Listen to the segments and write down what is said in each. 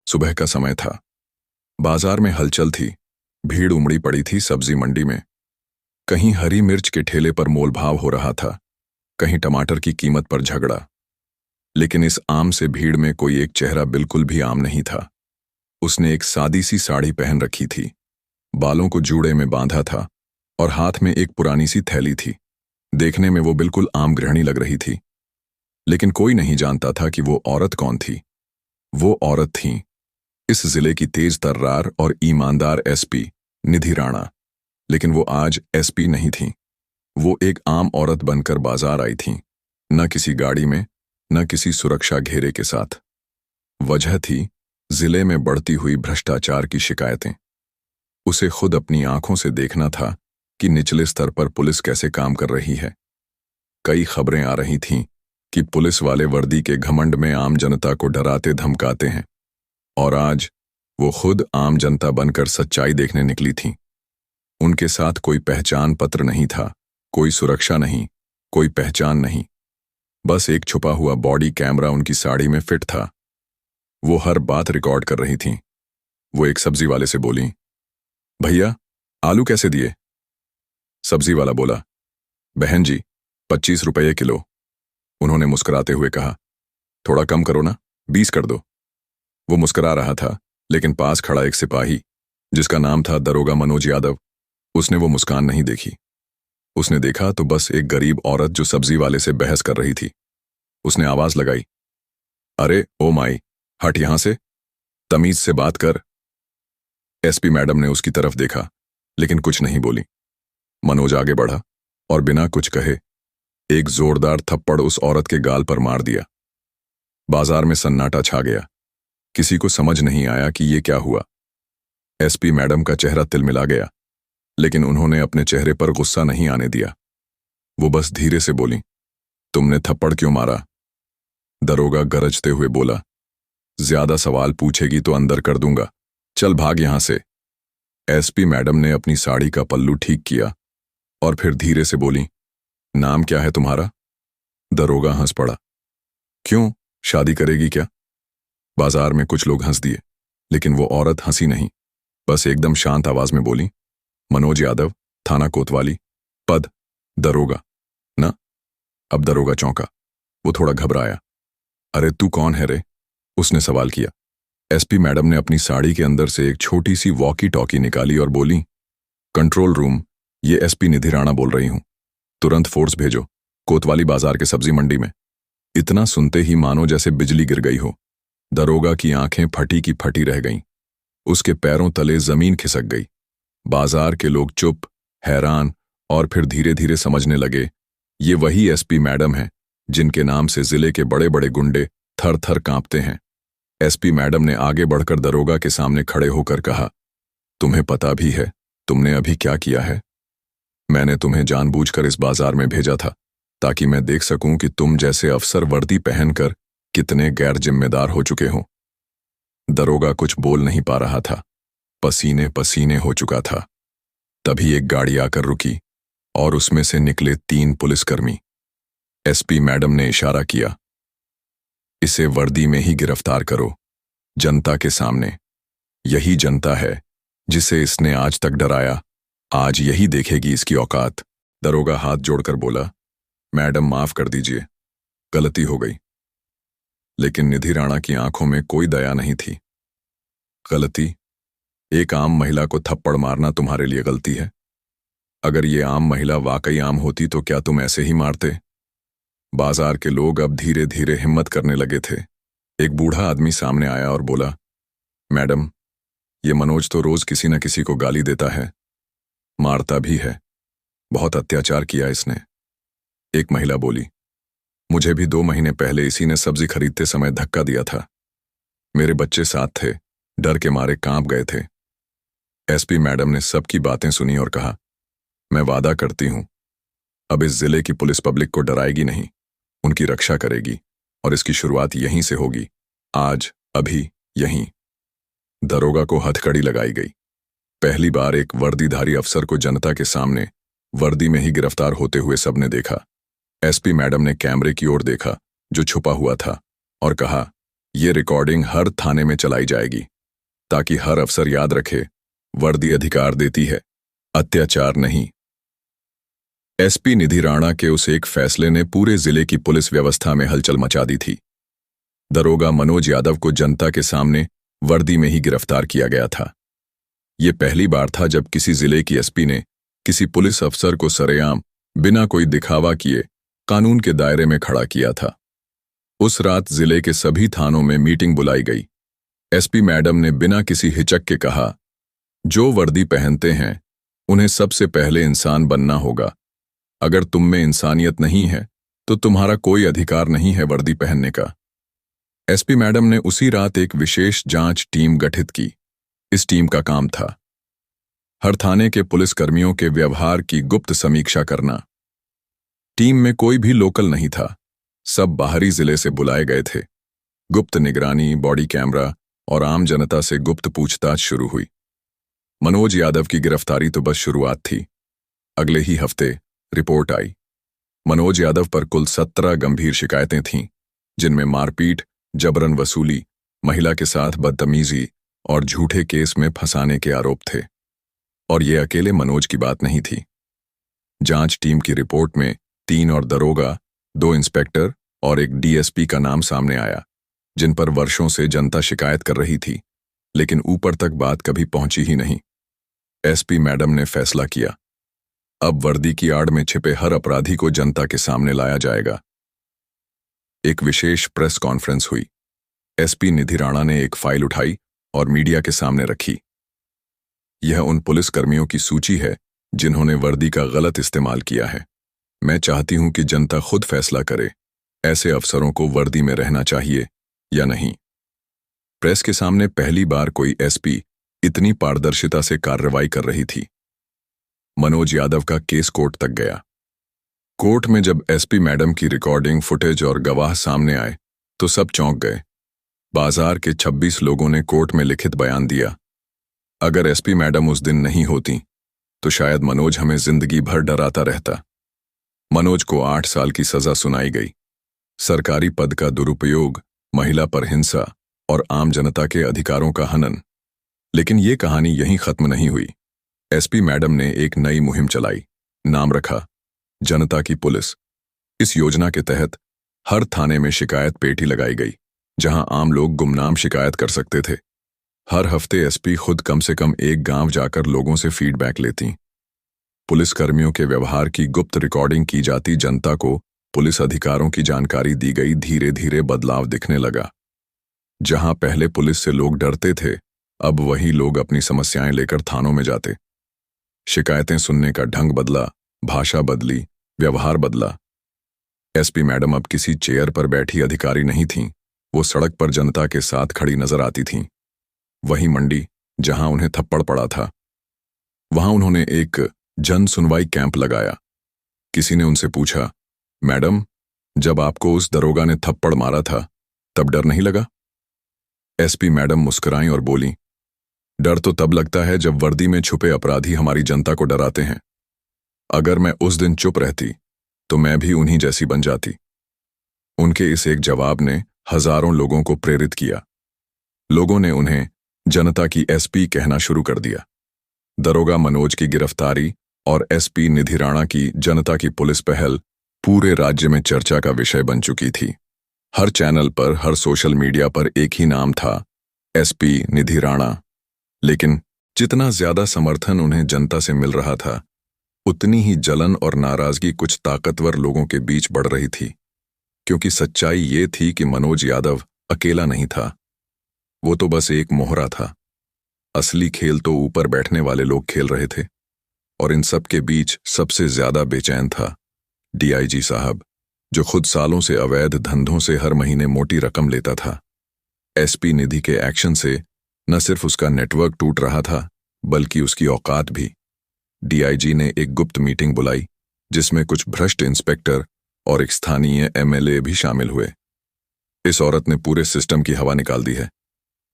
सुबह का समय था। बाजार में हलचल थी। भीड़ उमड़ी पड़ी थी सब्जी मंडी में। कहीं हरी मिर्च के ठेले पर मोलभाव हो रहा था, कहीं टमाटर की कीमत पर झगड़ा। लेकिन इस आम से भीड़ में कोई एक चेहरा बिल्कुल भी आम नहीं था। उसने एक सादी सी साड़ी पहन रखी थी, बालों को जूड़े में बांधा था और हाथ में एक पुरानी सी थैली थी। देखने में वो बिल्कुल आम गृहिणी लग रही थी, लेकिन कोई नहीं जानता था कि वो औरत कौन थी। वो औरत थी इस जिले की तेज तर्रार और ईमानदार एसपी निधि राणा। लेकिन वो आज एसपी नहीं थी। वो एक आम औरत बनकर बाजार आई थी, न किसी गाड़ी में, न किसी सुरक्षा घेरे के साथ। वजह थी जिले में बढ़ती हुई भ्रष्टाचार की शिकायतें। उसे खुद अपनी आंखों से देखना था कि निचले स्तर पर पुलिस कैसे काम कर रही है। कई खबरें आ रही थीं कि पुलिस वाले वर्दी के घमंड में आम जनता को डराते धमकाते हैं, और आज वो खुद आम जनता बनकर सच्चाई देखने निकली थीं। उनके साथ कोई पहचान पत्र नहीं था, कोई सुरक्षा नहीं, कोई पहचान नहीं। बस एक छुपा हुआ बॉडी कैमरा उनकी साड़ी में फिट था। वो हर बात रिकॉर्ड कर रही थीं। वो एक सब्जी वाले से बोली, भैया आलू कैसे दिए? सब्जी वाला बोला, बहन जी 25 रुपये किलो। उन्होंने मुस्कुराते हुए कहा, थोड़ा कम करो ना, 20 कर दो। वो मुस्कुरा रहा था, लेकिन पास खड़ा एक सिपाही, जिसका नाम था दरोगा मनोज यादव, उसने वो मुस्कान नहीं देखी। उसने देखा तो बस एक गरीब औरत जो सब्जी वाले से बहस कर रही थी। उसने आवाज लगाई, अरे ओ माई, हट यहां से, तमीज से बात कर। एसपी मैडम ने उसकी तरफ देखा, लेकिन कुछ नहीं बोली। मनोज आगे बढ़ा और बिना कुछ कहे एक जोरदार थप्पड़ उस औरत के गाल पर मार दिया। बाजार में सन्नाटा छा गया। किसी को समझ नहीं आया कि ये क्या हुआ। एसपी मैडम का चेहरा तिलमिला गया, लेकिन उन्होंने अपने चेहरे पर गुस्सा नहीं आने दिया। वो बस धीरे से बोली, तुमने थप्पड़ क्यों मारा? दरोगा गरजते हुए बोला, ज्यादा सवाल पूछेगी तो अंदर कर दूंगा, चल भाग यहां से। एसपी मैडम ने अपनी साड़ी का पल्लू ठीक किया और फिर धीरे से बोली, नाम क्या है तुम्हारा? दरोगा हंस पड़ा, क्यों, शादी करेगी क्या? बाजार में कुछ लोग हंस दिए, लेकिन वो औरत हंसी नहीं। बस एकदम शांत आवाज में बोली, मनोज यादव, थाना कोतवाली, पद दरोगा ना। अब दरोगा चौंका। वो थोड़ा घबराया। अरे तू कौन है रे? उसने सवाल किया। एसपी मैडम ने अपनी साड़ी के अंदर से एक छोटी सी वॉकी टॉकी निकाली और बोली, कंट्रोल रूम, ये एसपी निधि राणा बोल रही हूं। तुरंत फोर्स भेजो कोतवाली बाजार के सब्जी मंडी में। इतना सुनते ही मानो जैसे बिजली गिर गई हो। दरोगा की आंखें फटी की फटी रह गईं। उसके पैरों तले जमीन खिसक गई। बाजार के लोग चुप, हैरान और फिर धीरे धीरे समझने लगे, ये वही एसपी मैडम है जिनके नाम से जिले के बड़े बड़े गुंडे थर थर कांपते हैं। एसपी मैडम ने आगे बढ़कर दरोगा के सामने खड़े होकर कहा, तुम्हें पता भी है तुमने अभी क्या किया है? मैंने तुम्हें जानबूझकर इस बाजार में भेजा था ताकि मैं देख सकूं कि तुम जैसे अफसर वर्दी पहनकर कितने गैर जिम्मेदार हो चुके हो। दरोगा कुछ बोल नहीं पा रहा था, पसीने पसीने हो चुका था। तभी एक गाड़ी आकर रुकी और उसमें से निकले 3 पुलिसकर्मी। एसपी मैडम ने इशारा किया, इसे वर्दी में ही गिरफ्तार करो, जनता के सामने। यही जनता है जिसे इसने आज तक डराया, आज यही देखेगी इसकी औकात। दरोगा हाथ जोड़कर बोला, मैडम माफ कर दीजिए, गलती हो गई। लेकिन निधि राणा की आंखों में कोई दया नहीं थी। गलती? एक आम महिला को थप्पड़ मारना तुम्हारे लिए गलती है? अगर ये आम महिला वाकई आम होती तो क्या तुम ऐसे ही मारते? बाजार के लोग अब धीरे धीरे हिम्मत करने लगे थे। एक बूढ़ा आदमी सामने आया और बोला, मैडम, ये मनोज तो रोज किसी न किसी को गाली देता है, मारता भी है, बहुत अत्याचार किया इसने। एक महिला बोली, मुझे भी 2 महीने पहले इसी ने सब्जी खरीदते समय धक्का दिया था। मेरे बच्चे साथ थे, डर के मारे कांप गए थे। एसपी मैडम ने सबकी बातें सुनी और कहा, मैं वादा करती हूं, अब इस जिले की पुलिस पब्लिक को डराएगी नहीं, उनकी रक्षा करेगी, और इसकी शुरुआत यहीं से होगी, आज, अभी, यहीं। दरोगा को हथकड़ी लगाई गई। पहली बार एक वर्दीधारी अफसर को जनता के सामने वर्दी में ही गिरफ्तार होते हुए सबने देखा। एसपी मैडम ने कैमरे की ओर देखा जो छुपा हुआ था और कहा, ये रिकॉर्डिंग हर थाने में चलाई जाएगी ताकि हर अफसर याद रखे, वर्दी अधिकार देती है, अत्याचार नहीं। एसपी निधि राणा के उस एक फैसले ने पूरे जिले की पुलिस व्यवस्था में हलचल मचा दी थी। दरोगा मनोज यादव को जनता के सामने वर्दी में ही गिरफ्तार किया गया था। ये पहली बार था जब किसी जिले की एसपी ने किसी पुलिस अफसर को सरेआम, बिना कोई दिखावा किए, कानून के दायरे में खड़ा किया था। उस रात जिले के सभी थानों में मीटिंग बुलाई गई। एसपी मैडम ने बिना किसी हिचक के कहा, जो वर्दी पहनते हैं उन्हें सबसे पहले इंसान बनना होगा। अगर तुम में इंसानियत नहीं है तो तुम्हारा कोई अधिकार नहीं है वर्दी पहनने का। एसपी मैडम ने उसी रात एक विशेष जांच टीम गठित की। इस टीम का काम था हर थाने के पुलिसकर्मियों के व्यवहार की गुप्त समीक्षा करना। टीम में कोई भी लोकल नहीं था, सब बाहरी जिले से बुलाए गए थे। गुप्त निगरानी, बॉडी कैमरा और आम जनता से गुप्त पूछताछ शुरू हुई। मनोज यादव की गिरफ्तारी तो बस शुरुआत थी। अगले ही हफ्ते रिपोर्ट आई। मनोज यादव पर कुल 17 गंभीर शिकायतें थीं, जिनमें मारपीट, जबरन वसूली, महिला के साथ बदतमीजी और झूठे केस में फंसाने के आरोप थे। और ये अकेले मनोज की बात नहीं थी। जांच टीम की रिपोर्ट में 3 और दरोगा, 2 इंस्पेक्टर और एक डीएसपी का नाम सामने आया, जिन पर वर्षों से जनता शिकायत कर रही थी, लेकिन ऊपर तक बात कभी पहुंची ही नहीं। एसपी मैडम ने फैसला किया, अब वर्दी की आड़ में छिपे हर अपराधी को जनता के सामने लाया जाएगा। एक विशेष प्रेस कॉन्फ्रेंस हुई। एसपी निधि राणा ने एक फाइल उठाई और मीडिया के सामने रखी। यह उन पुलिसकर्मियों की सूची है जिन्होंने वर्दी का गलत इस्तेमाल किया है। मैं चाहती हूं कि जनता खुद फैसला करे, ऐसे अफसरों को वर्दी में रहना चाहिए या नहीं। प्रेस के सामने पहली बार कोई एसपी इतनी पारदर्शिता से कार्रवाई कर रही थी। मनोज यादव का केस कोर्ट तक गया। कोर्ट में जब एसपी मैडम की रिकॉर्डिंग, फुटेज और गवाह सामने आए तो सब चौंक गए। बाजार के 26 लोगों ने कोर्ट में लिखित बयान दिया। अगर एसपी मैडम उस दिन नहीं होती तो शायद मनोज हमें जिंदगी भर डराता रहता। मनोज को 8 साल की सजा सुनाई गई। सरकारी पद का दुरुपयोग, महिला पर हिंसा और आम जनता के अधिकारों का हनन। लेकिन ये कहानी यहीं खत्म नहीं हुई। एसपी मैडम ने एक नई मुहिम चलाई, नाम रखा जनता की पुलिस। इस योजना के तहत हर थाने में शिकायत पेटी लगाई गई, जहां आम लोग गुमनाम शिकायत कर सकते थे। हर हफ्ते एसपी खुद कम से कम एक गांव जाकर लोगों से फीडबैक लेती। पुलिसकर्मियों के व्यवहार की गुप्त रिकॉर्डिंग की जाती। जनता को पुलिस अधिकारों की जानकारी दी गई। धीरे धीरे बदलाव दिखने लगा। जहां पहले पुलिस से लोग डरते थे, अब वही लोग अपनी समस्याएं लेकर थानों में जाते। शिकायतें सुनने का ढंग बदला, भाषा बदली, व्यवहार बदला। एसपी मैडम अब किसी चेयर पर बैठी अधिकारी नहीं थीं, वो सड़क पर जनता के साथ खड़ी नजर आती थीं। वही मंडी जहां उन्हें थप्पड़ पड़ा था, वहां उन्होंने एक जन सुनवाई कैंप लगाया। किसी ने उनसे पूछा, मैडम, जब आपको उस दरोगा ने थप्पड़ मारा था तब डर नहीं लगा? एसपी मैडम मुस्कुराईं और बोली, डर तो तब लगता है जब वर्दी में छुपे अपराधी हमारी जनता को डराते हैं। अगर मैं उस दिन चुप रहती तो मैं भी उन्हीं जैसी बन जाती। उनके इस एक जवाब ने हजारों लोगों को प्रेरित किया। लोगों ने उन्हें जनता की एसपी कहना शुरू कर दिया। दरोगा मनोज की गिरफ्तारी और एसपी निधि राणा की जनता की पुलिस पहल पूरे राज्य में चर्चा का विषय बन चुकी थी। हर चैनल पर, हर सोशल मीडिया पर एक ही नाम था, एसपी निधि राणा। लेकिन जितना ज्यादा समर्थन उन्हें जनता से मिल रहा था, उतनी ही जलन और नाराजगी कुछ ताकतवर लोगों के बीच बढ़ रही थी। क्योंकि सच्चाई ये थी कि मनोज यादव अकेला नहीं था, वो तो बस एक मोहरा था। असली खेल तो ऊपर बैठने वाले लोग खेल रहे थे। और इन सब के बीच सबसे ज्यादा बेचैन था डीआईजी साहब, जो खुद सालों से अवैध धंधों से हर महीने मोटी रकम लेता था। एसपी निधि के एक्शन से न सिर्फ उसका नेटवर्क टूट रहा था, बल्कि उसकी औकात भी। डीआईजी ने एक गुप्त मीटिंग बुलाई, जिसमें कुछ भ्रष्ट इंस्पेक्टर और एक स्थानीय एमएलए भी शामिल हुए। इस औरत ने पूरे सिस्टम की हवा निकाल दी है।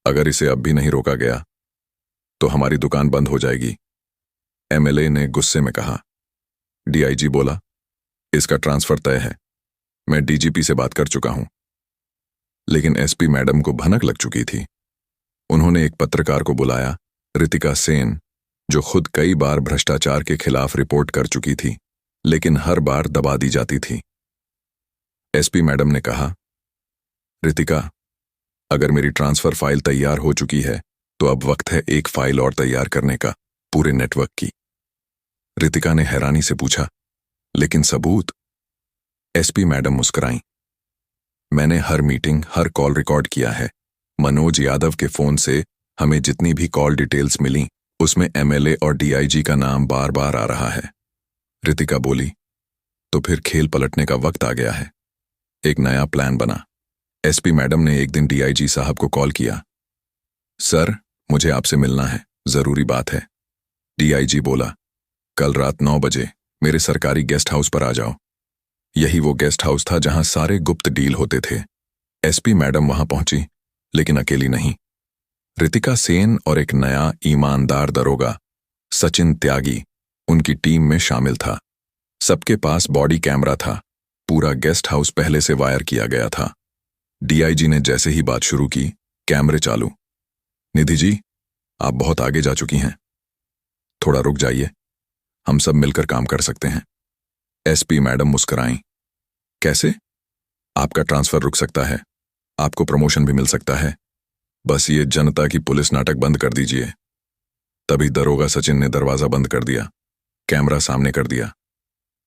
अगर इसे अब भी नहीं रोका गया तो हमारी दुकान बंद हो जाएगी, एमएलए ने गुस्से में कहा। डीआईजी बोला, इसका ट्रांसफर तय है, मैं डीजीपी से बात कर चुका हूं। लेकिन एसपी मैडम को भनक लग चुकी थी। उन्होंने एक पत्रकार को बुलाया, रितिका सेन, जो खुद कई बार भ्रष्टाचार के खिलाफ रिपोर्ट कर चुकी थी, लेकिन हर बार दबा दी जाती थी। एसपी मैडम ने कहा, रितिका, अगर मेरी ट्रांसफर फाइल तैयार हो चुकी है तो अब वक्त है एक फाइल और तैयार करने का, पूरे नेटवर्क की। रितिका ने हैरानी से पूछा, लेकिन सबूत? एसपी मैडम मुस्कुराईं। मैंने हर मीटिंग, हर कॉल रिकॉर्ड किया है। मनोज यादव के फोन से हमें जितनी भी कॉल डिटेल्स मिली उसमें एमएलए और डीआईजी का नाम बार बार आ रहा है। रितिका बोली, तो फिर खेल पलटने का वक्त आ गया है। एक नया प्लान बना। एसपी मैडम ने एक दिन डीआईजी साहब को कॉल किया। सर, मुझे आपसे मिलना है, जरूरी बात है। डीआईजी बोला, कल रात 9 बजे मेरे सरकारी गेस्ट हाउस पर आ जाओ। यही वो गेस्ट हाउस था जहां सारे गुप्त डील होते थे। एसपी मैडम वहां पहुंची, लेकिन अकेली नहीं। रितिका सेन और एक नया ईमानदार दरोगा, सचिन त्यागी, उनकी टीम में शामिल था। सबके पास बॉडी कैमरा था। पूरा गेस्ट हाउस पहले से वायर किया गया था। डीआईजी ने जैसे ही बात शुरू की, कैमरे चालू। निधि जी, आप बहुत आगे जा चुकी हैं। थोड़ा रुक जाइए, हम सब मिलकर काम कर सकते हैं। एसपी मैडम मुस्कुराईं। कैसे? आपका ट्रांसफर रुक सकता है, आपको प्रमोशन भी मिल सकता है। बस ये जनता की पुलिस नाटक बंद कर दीजिए। तभी दरोगा सचिन ने दरवाजा बंद कर दिया, कैमरा सामने कर दिया।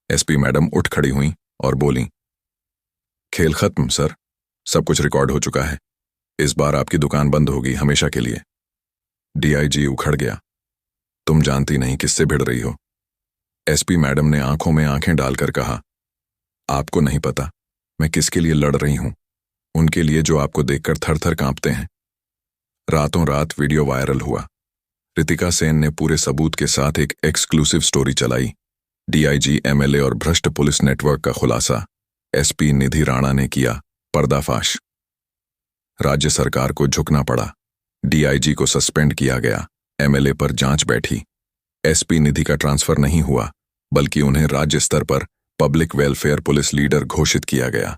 एसपी मैडम उठ खड़ी हुई और बोली, खेल खत्म सर, सब कुछ रिकॉर्ड हो चुका है। इस बार आपकी दुकान बंद होगी हमेशा के लिए। डीआईजी उखड़ गया। तुम जानती नहीं किससे भिड़ रही हो। एसपी मैडम ने आंखों में आंखें डालकर कहा, आपको नहीं पता मैं किसके लिए लड़ रही हूं। उनके लिए जो आपको देखकर थर थर कांपते हैं। रातों रात वीडियो वायरल हुआ। रितिका सेन ने पूरे सबूत के साथ एक एक्सक्लूसिव स्टोरी चलाई। डीआईजी, एमएलए और भ्रष्ट पुलिस नेटवर्क का खुलासा। एसपी निधि राणा ने किया पर्दाफाश। राज्य सरकार को झुकना पड़ा। डीआईजी को सस्पेंड किया गया। एमएलए पर जांच बैठी। एसपी निधि का ट्रांसफर नहीं हुआ, बल्कि उन्हें राज्य स्तर पर पब्लिक वेलफेयर पुलिस लीडर घोषित किया गया।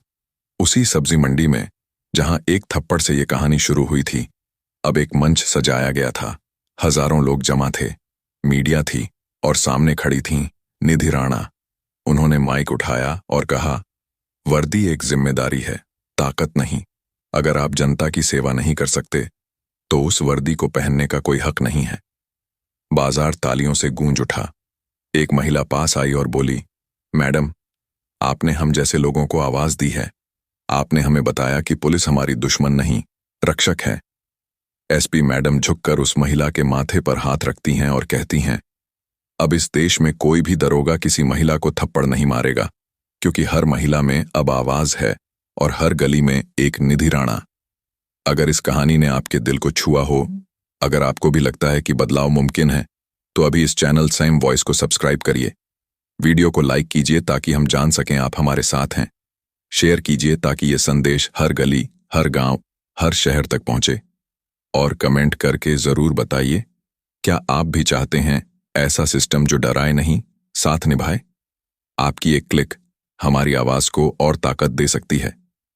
उसी सब्जी मंडी में जहां एक थप्पड़ से ये कहानी शुरू हुई थी, अब एक मंच सजाया गया था। हजारों लोग जमा थे, मीडिया थी और सामने खड़ी थीं निधि राणा। उन्होंने माइक उठाया और कहा, वर्दी एक जिम्मेदारी है, ताकत नहीं। अगर आप जनता की सेवा नहीं कर सकते तो उस वर्दी को पहनने का कोई हक नहीं है। बाजार तालियों से गूंज उठा। एक महिला पास आई और बोली, मैडम, आपने हम जैसे लोगों को आवाज दी है। आपने हमें बताया कि पुलिस हमारी दुश्मन नहीं, रक्षक है। एसपी मैडम झुककर उस महिला के माथे पर हाथ रखती हैं और कहती हैं, अब इस देश में कोई भी दरोगा किसी महिला को थप्पड़ नहीं मारेगा, क्योंकि हर महिला में अब आवाज है और हर गली में एक निधि राणा। अगर इस कहानी ने आपके दिल को छुआ हो, अगर आपको भी लगता है कि बदलाव मुमकिन है, तो अभी इस चैनल सेम वॉइस को सब्सक्राइब करिए। वीडियो को लाइक कीजिए ताकि हम जान सकें आप हमारे साथ हैं। शेयर कीजिए ताकि ये संदेश हर गली, हर गांव, हर शहर तक पहुंचे। और कमेंट करके जरूर बताइए, क्या आप भी चाहते हैं ऐसा सिस्टम जो डराए नहीं, साथ निभाए? आपकी एक क्लिक हमारी आवाज को और ताकत दे सकती है।